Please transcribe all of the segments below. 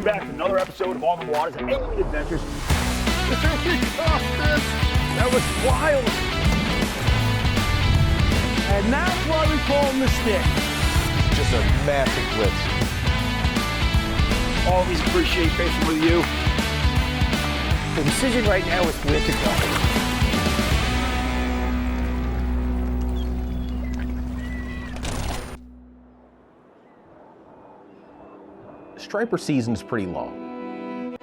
Welcome back to another episode of On the Waters and Alien Adventures. That was wild. And that's why we call him the Stick. Just a massive blitz. Always appreciate fishing with you. The decision right now is where to go. Striper season's pretty long.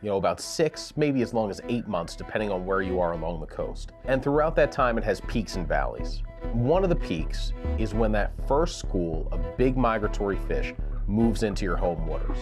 You know, about 6, maybe as long as 8 months, depending on where you are along the coast. And throughout that time, it has peaks and valleys. One of the peaks is when that first school of big migratory fish moves into your home waters.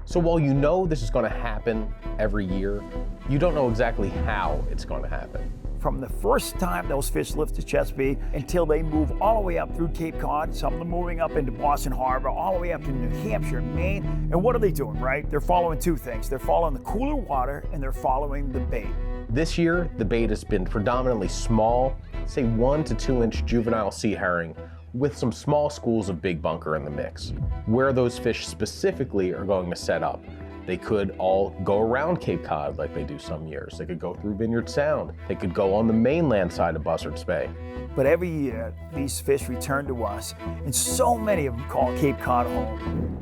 So while you know this is going to happen every year, you don't know exactly how it's going to happen. From the first time those fish lift to Chesapeake until they move all the way up through Cape Cod, some of them moving up into Boston Harbor, all the way up to New Hampshire, Maine. And what are they doing, right? They're following two things. They're following the cooler water and they're following the bait. This year, the bait has been predominantly small, say 1 to 2 inch juvenile sea herring, with some small schools of big bunker in the mix. Where those fish specifically are going to set up. They could all go around Cape Cod like they do some years. They could go through Vineyard Sound. They could go on the mainland side of Buzzards Bay. But every year, these fish return to us, and so many of them call Cape Cod home.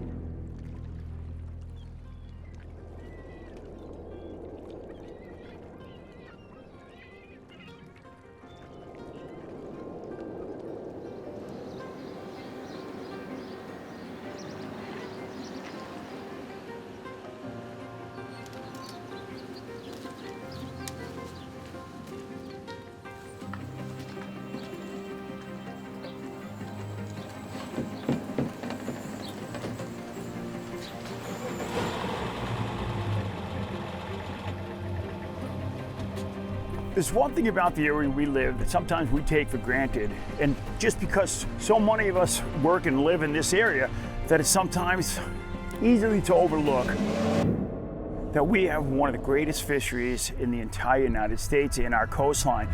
There's one thing about the area we live that sometimes we take for granted, and just because so many of us work and live in this area, that it's sometimes easily to overlook that we have one of the greatest fisheries in the entire United States in our coastline.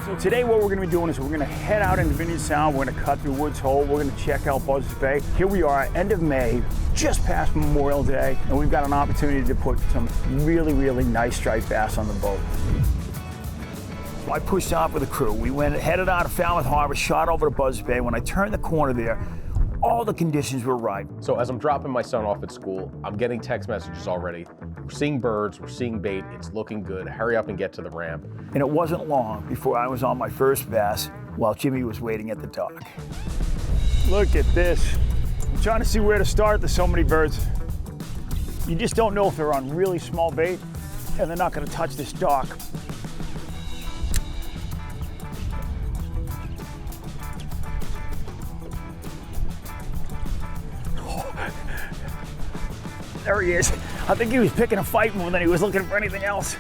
So today what we're going to be doing is we're going to head out into Vineyard Sound, we're going to cut through Woods Hole, we're going to check out Buzzards Bay. Here we are, end of May, just past Memorial Day, and we've got an opportunity to put some really, really nice striped bass on the boat. So I pushed off with the crew. We headed out of Falmouth Harbor, shot over to Buzzards Bay. When I turned the corner there, all the conditions were right. So as I'm dropping my son off at school, I'm getting text messages already. We're seeing birds, we're seeing bait, it's looking good. Hurry up and get to the ramp. And it wasn't long before I was on my first bass while Jimmy was waiting at the dock. Look at this. I'm trying to see where to start. There's so many birds. You just don't know if they're on really small bait and they're not going to touch this dock. There he is. I think he was picking a fight more than he was looking for anything else.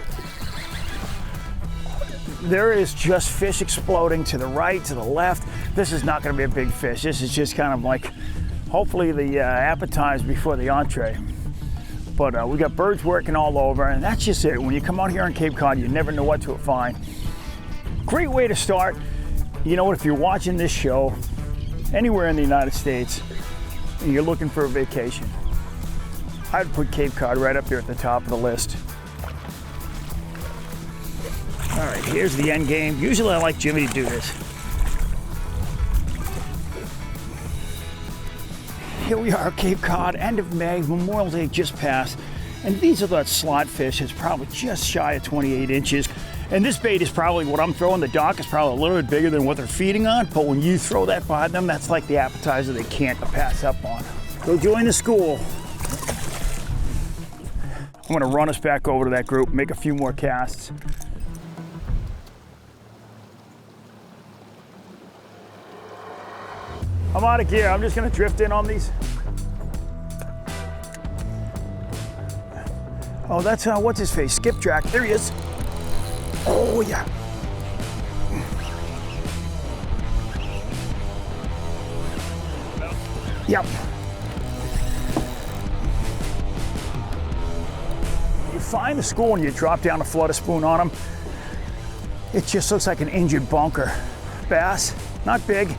There is just fish exploding to the right, to the left. This is not going to be a big fish. This is just kind of like, hopefully the appetizer before the entree. But we got birds working all over, and that's just it. When you come out here on Cape Cod, you never know what to find. Great way to start. You know what, if you're watching this show anywhere in the United States and you're looking for a vacation, I'd put Cape Cod right up there at the top of the list. All right, here's the end game. Usually I like Jimmy to do this. Here we are, Cape Cod, end of May, Memorial Day just passed, and these are the slot fish. It's probably just shy of 28 inches. And this bait is probably what I'm throwing. The dock is probably a little bit bigger than what they're feeding on, but when you throw that by them, that's like the appetizer they can't pass up on. Go join the school. I'm gonna run us back over to that group, make a few more casts. I'm out of gear. I'm just gonna drift in on these. Oh, that's what's his face? Skipjack. There he is. Oh yeah. Yep. You find the school and you drop down a Flutter Spoon on them. It just looks like an injured bunker. Bass, not big.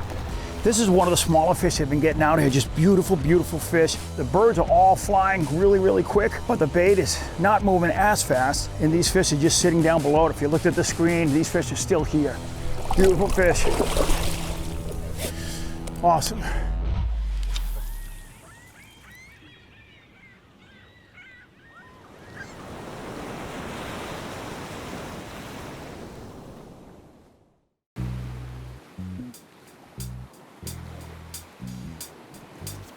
This is one of the smaller fish they've been getting out here. Just beautiful, beautiful fish. The birds are all flying really, really quick, but the bait is not moving as fast. And these fish are just sitting down below it. If you looked at the screen, these fish are still here. Beautiful fish. Awesome.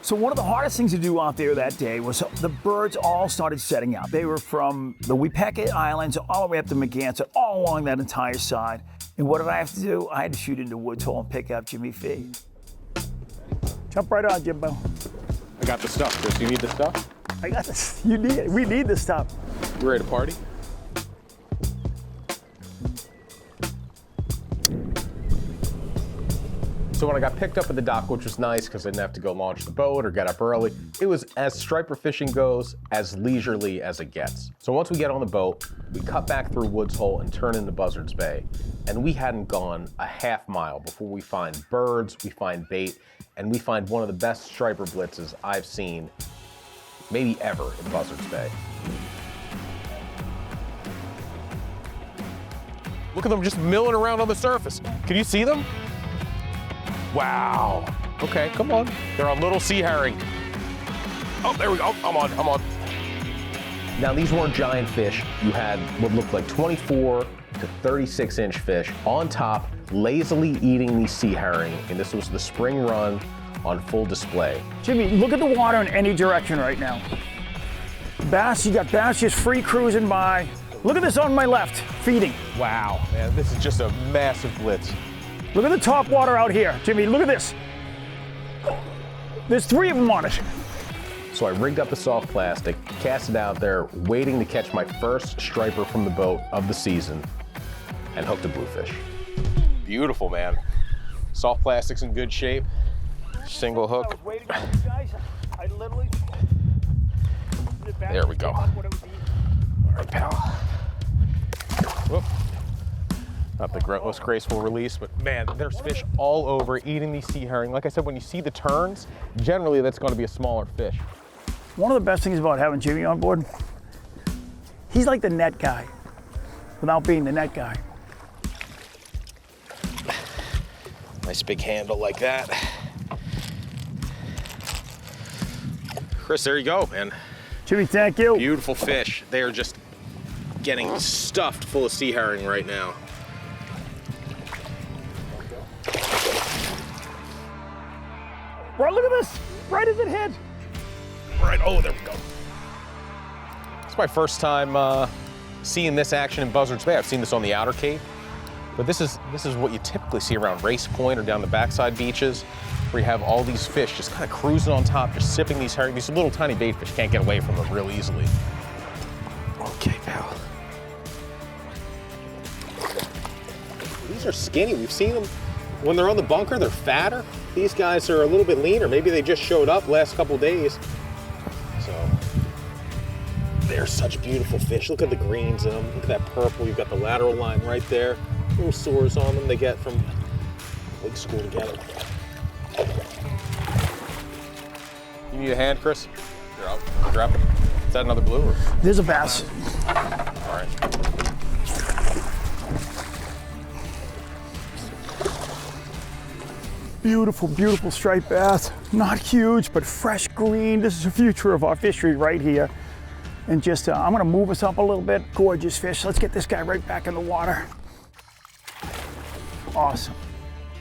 So one of the hardest things to do out there that day was the birds all started setting out. They were from the Weepecket Islands all the way up to Megantic, all along that entire side. And what did I have to do? I had to shoot into Woods Hole and pick up Jimmy Fee. Jump right on, Jimbo. I got the stuff, Chris. You need the stuff? I got this. You need it. We need this stuff. You ready to party? So when I got picked up at the dock, which was nice because I didn't have to go launch the boat or get up early, it was, as striper fishing goes, as leisurely as it gets. So once we get on the boat, we cut back through Woods Hole and turn into Buzzards Bay. And we hadn't gone a half mile before we find birds, we find bait, and we find one of the best striper blitzes I've seen, maybe ever, in Buzzards Bay. Look at them just milling around on the surface. Can you see them? Wow. Okay, come on. They're a little sea herring. Oh, there we go. I'm on. Now, these weren't giant fish. You had what looked like 24 to 36-inch fish on top, lazily eating these sea herring, and this was the spring run on full display. Jimmy, look at the water in any direction right now. Bass, you got bass just free cruising by. Look at this on my left, feeding. Wow, man, this is just a massive blitz. Look at the top water out here. Jimmy, look at this. There's 3 of them on it. So I rigged up the soft plastic, cast it out there, waiting to catch my first striper from the boat of the season, and hooked a bluefish. Beautiful, man. Soft plastic's in good shape. Single hook. I was waiting for these guys. I literally... There we go. All right, pal. Whoop. Not the most graceful release, but man, there's fish all over eating these sea herring. Like I said, when you see the turns, generally that's going to be a smaller fish. One of the best things about having Jimmy on board, he's like the net guy without being the net guy. Nice big handle like that. Chris, there you go, man. Jimmy, thank you. Beautiful fish. They are just getting stuffed full of sea herring right now. Bro, look at this, right as it hit. Right, oh, there we go. It's my first time seeing this action in Buzzards Bay. I've seen this on the Outer Cape, but this is what you typically see around Race Point or down the backside beaches, where you have all these fish just kind of cruising on top, just sipping these herring. These little tiny bait fish can't get away from them real easily. Okay, pal. These are skinny. We've seen them when they're on the bunker, they're fatter. These guys are a little bit leaner. Maybe they just showed up last couple days. So they're such beautiful fish. Look at the greens in them. Look at that purple. You've got the lateral line right there. Little sores on them they get from big school together. You need a hand, Chris? You're out. Grab it. Is that another blue? Or? There's a bass. All right. Beautiful, beautiful striped bass. Not huge, but fresh green. This is the future of our fishery right here. And just, I'm gonna move us up a little bit. Gorgeous fish. Let's get this guy right back in the water. Awesome.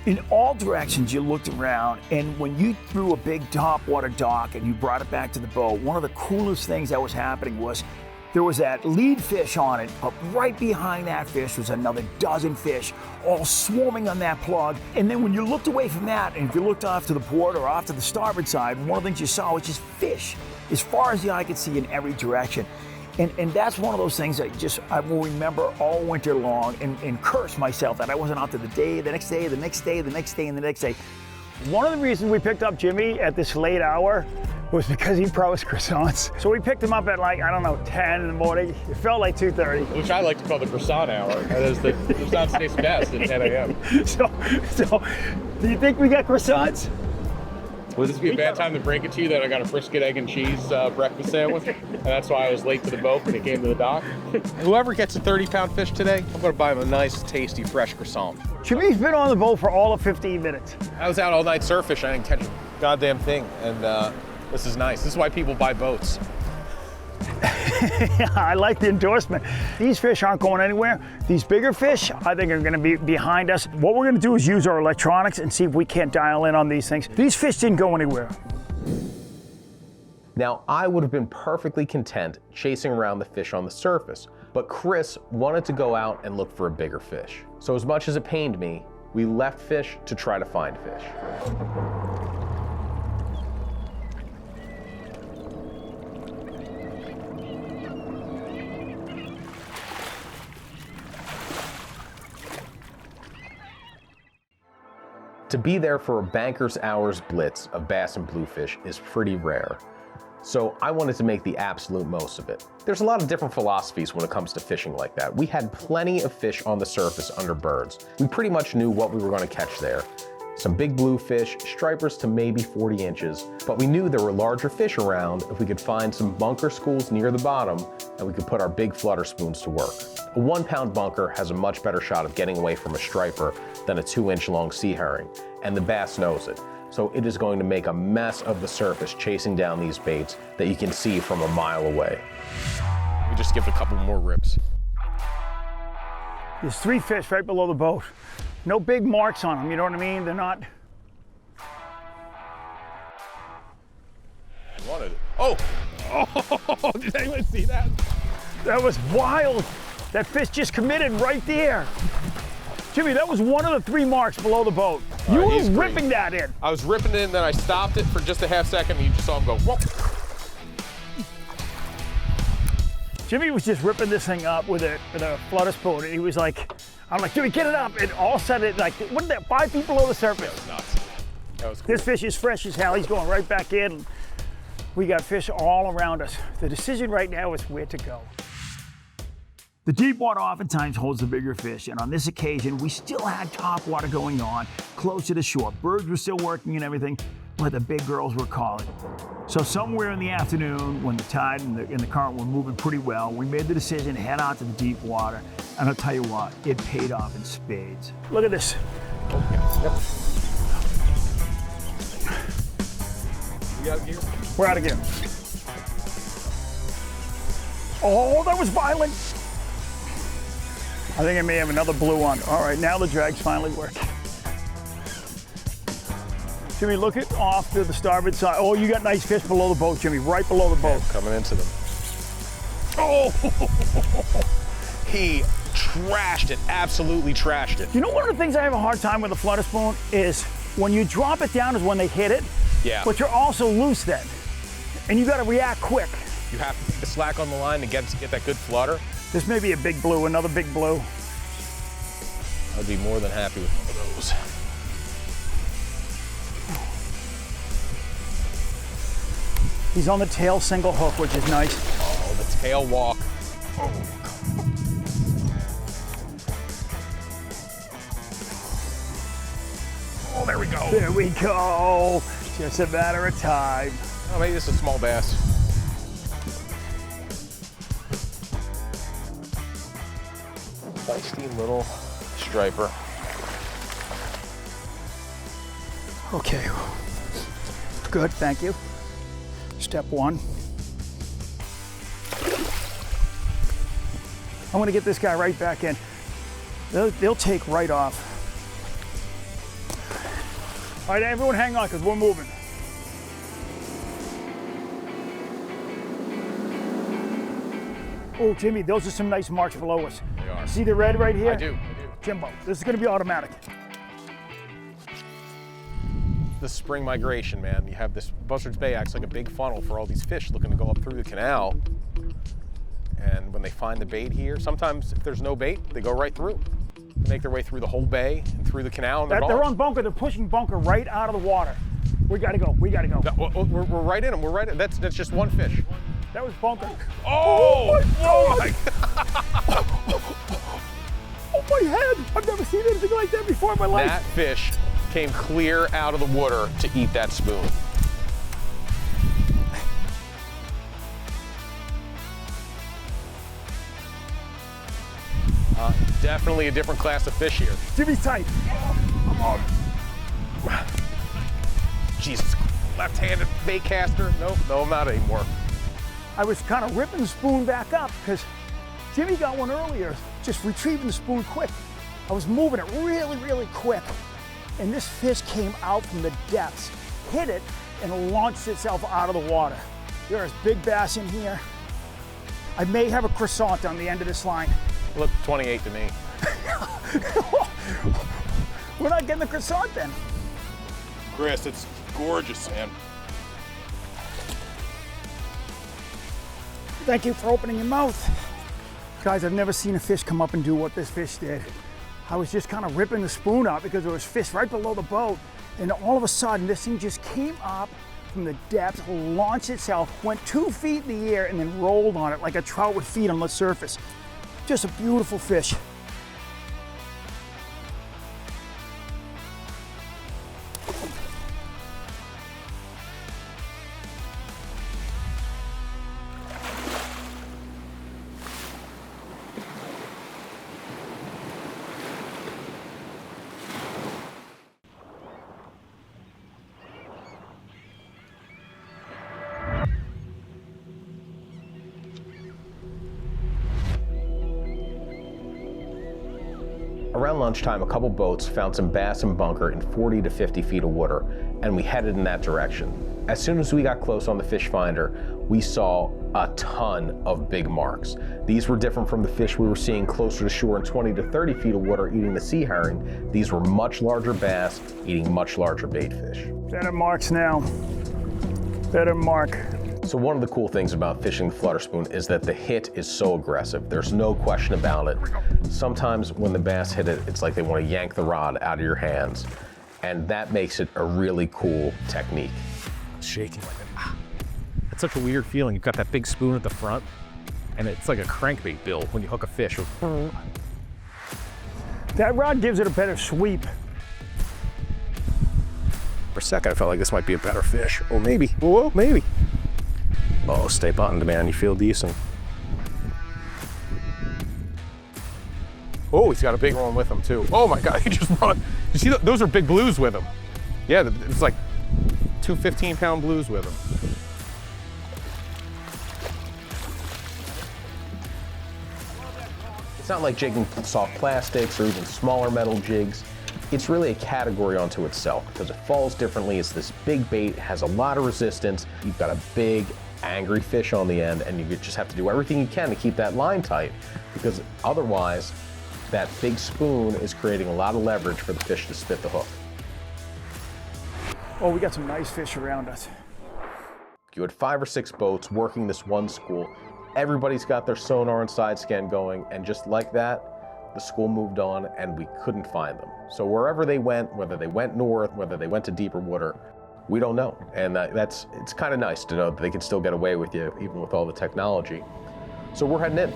In all directions you looked around, and when you threw a big topwater dock and you brought it back to the boat, one of the coolest things that was happening was there was that lead fish on it, but right behind that fish was another dozen fish, all swarming on that plug. And then when you looked away from that, and if you looked off to the port or off to the starboard side, one of the things you saw was just fish as far as the eye could see in every direction. And that's one of those things that I will remember all winter long and curse myself that I wasn't out there the next day, and the next day. One of the reasons we picked up Jimmy at this late hour was because he pros croissants. So we picked him up at like, I don't know, 10 in the morning. It felt like 2:30. Which I like to call the croissant hour. As the croissants taste best at 10 a.m. So, do you think we got croissants? Would this be a bad time to break it to you that I got a brisket, egg, and cheese breakfast sandwich? And that's why I was late to the boat when it came to the dock. Whoever gets a 30-pound fish today, I'm going to buy him a nice, tasty, fresh croissant. Jimmy's been on the boat for all of 15 minutes. I was out all night surf fishing. I didn't catch a goddamn thing. And this is nice. This is why people buy boats. Yeah, I like the endorsement. These fish aren't going anywhere. These bigger fish, I think, are going to be behind us. What we're going to do is use our electronics and see if we can't dial in on these things. These fish didn't go anywhere. Now, I would have been perfectly content chasing around the fish on the surface, but Chris wanted to go out and look for a bigger fish. So as much as it pained me, we left fish to try to find fish. To be there for a banker's hours blitz of bass and bluefish is pretty rare. So I wanted to make the absolute most of it. There's a lot of different philosophies when it comes to fishing like that. We had plenty of fish on the surface under birds. We pretty much knew what we were going to catch there. Some big bluefish, stripers to maybe 40 inches, but we knew there were larger fish around if we could find some bunker schools near the bottom and we could put our big flutter spoons to work. A 1-pound bunker has a much better shot of getting away from a striper than a 2-inch long sea herring, and the bass knows it. So it is going to make a mess of the surface chasing down these baits that you can see from a mile away. We just give it a couple more rips. There's 3 fish right below the boat. No big marks on them, you know what I mean? They're not... I wanted it. Oh! Oh! Did anyone see that? That was wild. That fish just committed right there. Jimmy, that was one of the 3 marks below the boat. You were ripping that in. I was ripping it in, then I stopped it for just a half second, and you just saw him go, whoop. Jimmy was just ripping this thing up with a flutter spoon. He was like, I'm like, Jimmy, get it up. And all of a sudden, like, what is that, 5 feet below the surface? That was nuts. That was cool. This fish is fresh as hell. He's going right back in. We got fish all around us. The decision right now is where to go. The deep water oftentimes holds the bigger fish, and on this occasion, we still had top water going on, close to the shore. Birds were still working and everything, but the big girls were calling. So somewhere in the afternoon, when the tide and the current were moving pretty well, we made the decision to head out to the deep water, and I'll tell you what, it paid off in spades. Look at this. Yep. We out of gear? We're out of gear. Oh, that was violent. I think I may have another blue on. All right, now the drag's finally working. Jimmy, look it off to the starboard side. Oh, you got nice fish below the boat, Jimmy, right below the boat. Yeah, coming into them. Oh! He trashed it, absolutely trashed it. You know, one of the things I have a hard time with the flutter spoon is when you drop it down is when they hit it. Yeah. But you're also loose then. And you got to react quick. You have to keep the slack on the line to get that good flutter. This may be a big blue, another big blue. I'd be more than happy with one of those. He's on the tail single hook, which is nice. Oh, the tail walk. Oh, there we go. There we go. Just a matter of time. Oh, maybe this is a small bass. Feisty little striper. Okay. Good, thank you. Step 1. I'm gonna get this guy right back in. They'll take right off. All right, everyone hang on, because we're moving. Oh, Jimmy, those are some nice marks below us. They are. See the red right here? I do. Jimbo, this is gonna be automatic. The spring migration, man. You have this, Buzzards Bay acts like a big funnel for all these fish looking to go up through the canal. And when they find the bait here, sometimes if there's no bait, they go right through. make their way through the whole bay and through the canal. And They're on bunker. They're pushing bunker right out of the water. We gotta go. We gotta go. No, we're right in them. We're right in. That's just one fish. That was bunker. Oh my God. Oh my head! I've never seen anything like that before in my life. That fish came clear out of the water to eat that spoon. Definitely a different class of fish here. Jimmy's tight. Come on. Jesus, left-handed bait caster? No, I'm not anymore. I was kind of ripping the spoon back up because Jimmy got one earlier, just retrieving the spoon quick. I was moving it really, really quick. And this fish came out from the depths, hit it, and launched itself out of the water. There's big bass in here. I may have a croissant on the end of this line. Look 28 to me. We're not getting the croissant then. Chris, it's gorgeous, man. Thank you for opening your mouth. Guys, I've never seen a fish come up and do what this fish did. I was just kind of ripping the spoon out because there was fish right below the boat. And all of a sudden, this thing just came up from the depths, launched itself, went 2 feet in the air, and then rolled on it like a trout would feed on the surface. Just a beautiful fish. Around lunchtime, a couple boats found some bass and bunker in 40 to 50 feet of water, and we headed in that direction. As soon as we got close on the fish finder, we saw a ton of big marks. These were different from the fish we were seeing closer to shore in 20 to 30 feet of water eating the sea herring. These were much larger bass eating much larger bait fish. Better marks now. Better mark. So one of the cool things about fishing the Flutter Spoon is that the hit is so aggressive. There's no question about it. Sometimes when the bass hit it, it's like they want to yank the rod out of your hands. And that makes it a really cool technique. It's shaking like that. It's such a weird feeling. You've got that big spoon at the front, and it's like a crankbait bill when you hook a fish. That rod gives it a better sweep. For a second, I felt like this might be a better fish. Or maybe. Whoa, maybe. Oh, stay buttoned, man. You feel decent. Oh, he's got a big one with him too. Oh my God, he just run. You see, those are big blues with him. Yeah, it's like 2 15-pound blues with him. It's not like jigging soft plastics or even smaller metal jigs. It's really a category unto itself because it falls differently. It's this big bait, has a lot of resistance. You've got a big, angry fish on the end, and you just have to do everything you can to keep that line tight because otherwise, that big spoon is creating a lot of leverage for the fish to spit the hook. Oh, we got some nice fish around us. You had 5 or 6 boats working this one school. Everybody's got their sonar and side scan going, and just like that, the school moved on and we couldn't find them. So wherever they went, whether they went north, whether they went to deeper water, we don't know. And it's kind of nice to know that they can still get away with you, even with all the technology. So we're heading in.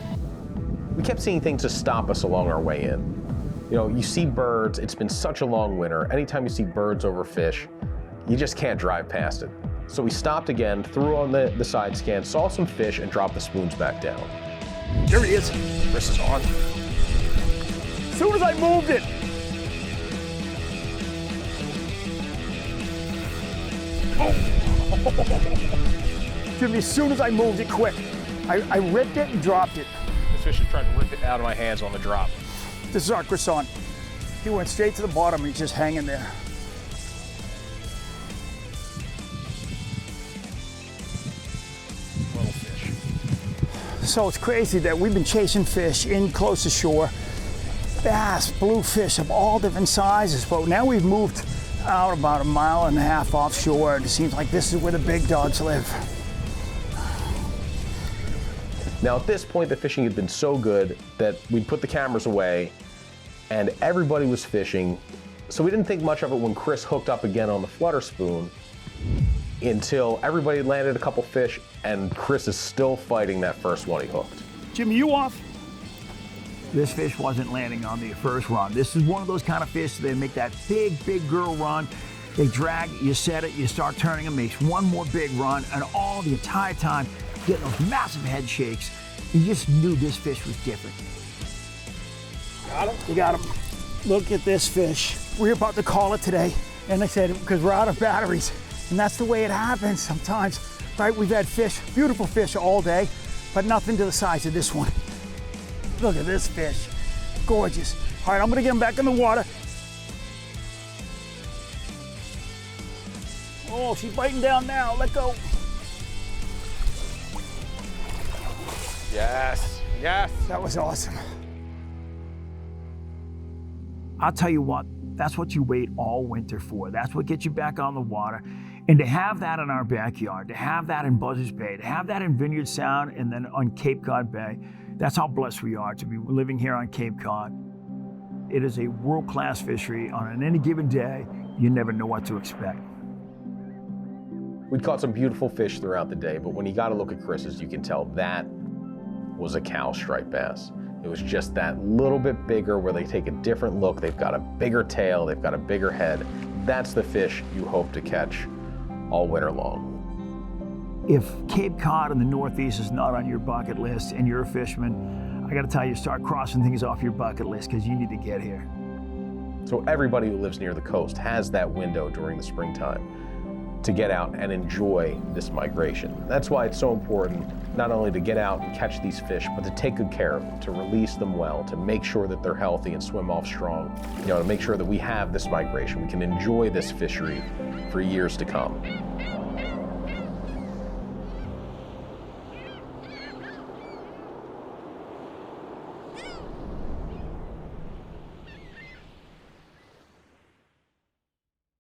We kept seeing things to stop us along our way in. You know, you see birds, it's been such a long winter. Anytime you see birds over fish, you just can't drive past it. So we stopped again, threw on the side scan, saw some fish, and dropped the spoons back down. There he is. Chris is on. As soon as I moved it. Jimmy, as soon as I moved it quick, I ripped it and dropped it. This fish is trying to rip it out of my hands on the drop. This is our Croissant. He went straight to the bottom and he's just hanging there. Little fish. So it's crazy that we've been chasing fish in close to shore. Bass, bluefish of all different sizes, but now we've moved out about 1.5 miles offshore, and it seems like this is where the big dogs live. Now at this point, the fishing had been so good that we'd put the cameras away and everybody was fishing. So we didn't think much of it when Chris hooked up again on the Flutter Spoon until everybody landed a couple fish, and Chris is still fighting that first one he hooked. Jimmy, you off? This fish wasn't landing on the first run. This is one of those kind of fish that they make that big girl run. They drag, you set it, you start turning it, makes one more big run, and all the entire time, getting those massive head shakes. You just knew this fish was different. Got him? You got him. Look at this fish. We were about to call it today, and they said, because we're out of batteries. And that's the way it happens sometimes, right? We've had fish, beautiful fish all day, but nothing to the size of this one. Look at this fish, gorgeous. All right, I'm gonna get him back in the water. Oh, she's biting down now, let go. Yes, yes. That was awesome. I'll tell you what, that's what you wait all winter for. That's what gets you back on the water. And to have that in our backyard, to have that in Buzzards Bay, to have that in Vineyard Sound and then on Cape Cod Bay, that's how blessed we are to be living here on Cape Cod. It is a world-class fishery. On any given day, you never know what to expect. We'd caught some beautiful fish throughout the day, but when you got to look at Chris's, you can tell that was a cow striped bass. It was just that little bit bigger where they take a different look. They've got a bigger tail, they've got a bigger head. That's the fish you hope to catch all winter long. If Cape Cod in the Northeast is not on your bucket list and you're a fisherman, I gotta tell you, start crossing things off your bucket list because you need to get here. So everybody who lives near the coast has that window during the springtime to get out and enjoy this migration. That's why it's so important not only to get out and catch these fish, but to take good care of them, to release them well, to make sure that they're healthy and swim off strong, to make sure that we have this migration. We can enjoy this fishery for years to come.